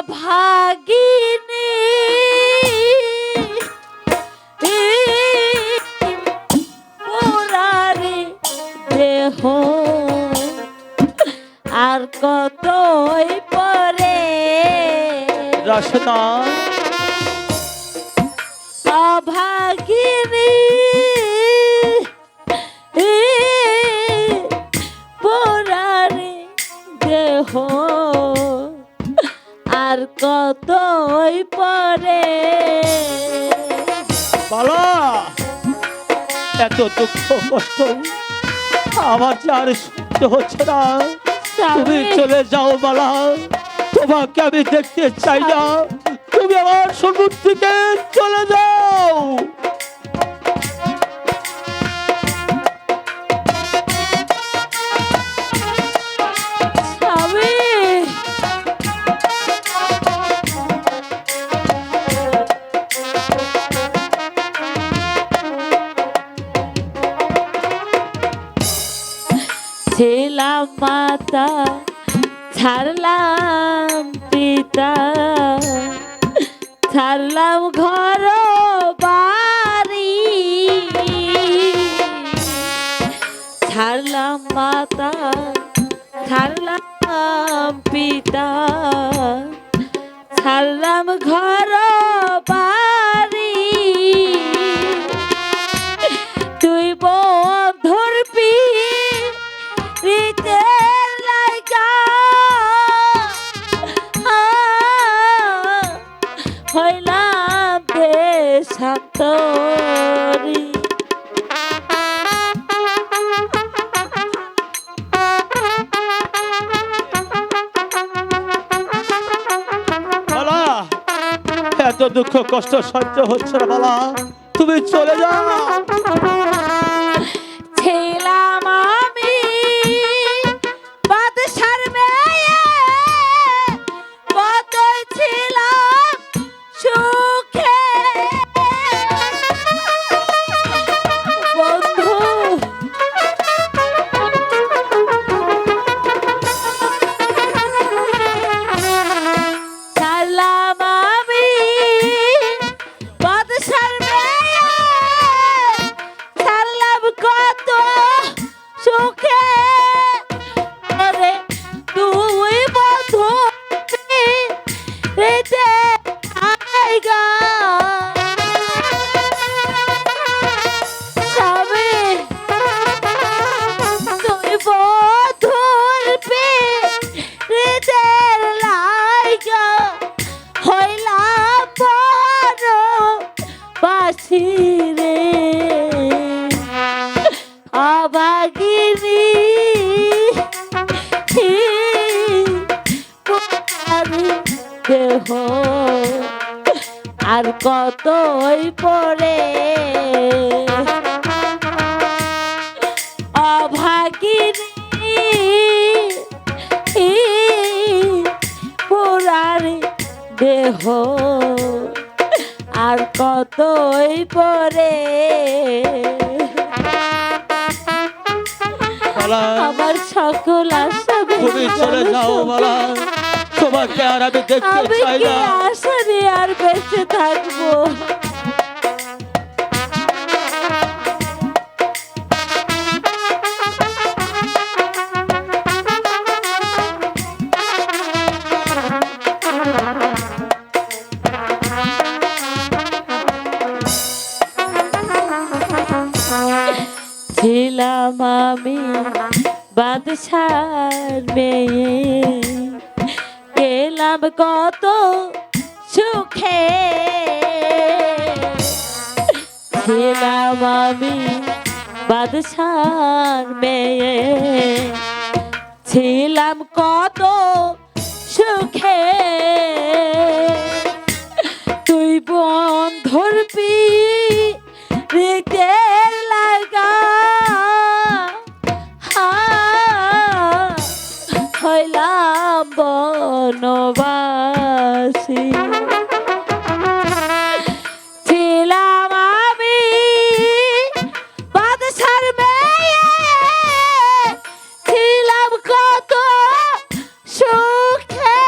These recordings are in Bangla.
অভাগিনী পুরারে দেহ আর কতই পরে রসনা অভাগিনী পুরারে দেহ আর কতই পরে বালা এত দুঃখ কষ্ট আমার যে আর সহ্য হচ্ছে না। তুমি চলে যাও বালা, তোমাকে আমি দেখতে চাই না। তুমি আমার সম্মুখ থেকে চলে যাও। স্বামী ছিলাম মাতা ছাড়লাম পিতা ছাড়লাম ঘর বাড়ি ছাড়লাম মাতা ছাড়লাম পিতা ছাড়লাম ঘর বাড়ি তুই বন্ধুর পিরিতের লাইগা হইলাম দেশান্তরী বালা এত দুঃখ কষ্ট সহ্য হচ্ছে না বালা, তুমি চলে যাও। ছিলাম আমি বাদশার মেয়ে কতই ছিলাম সুখে বন্ধু ছাড়লাম আমি বাদশার মেয়ে ছাড়লাম কত সুখে রে তুই বন্ধু রেতে আইগা স্বামী তুই বন্ধুর রেতের লাইগা হইলাম বড় বাসি রে অভাগিনী দেহ আর কতই পরে অভাগিনী পুরারি দেহ আর কতই পরে বালা আমার সকল আশা তুমি চলে যাও বালা, তোমাকে আর আমি দেখতে আমি চাই কি না। আশা নিয়ে আর বেঁচে থাকবো? ছিলাম আমি বাদশার মেয়ে গেলাম কত সুখে ছিলাম আমি বাদশার মেয়ে ছিলাম কত সুখে তুই বন্ধুর পিরিতের লাগা হইলাম বনবাসী ছিলাম আমি বাদশার মেয়ে ছিলাম কত সুখে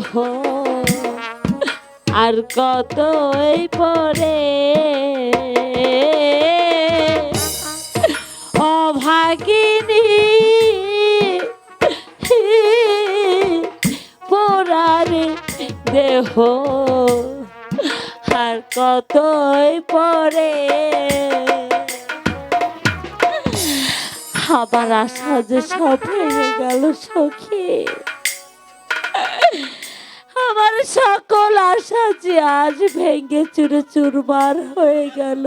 দেহ আর কতই পরে অভাগিনী পোড়ারে দেহ আর কতই পরে আমার আশা যে সব ভেঙে গেল সখী আমার সকল আশা যে আজ ভেঙে চুরে চুরমার হয়ে গেল।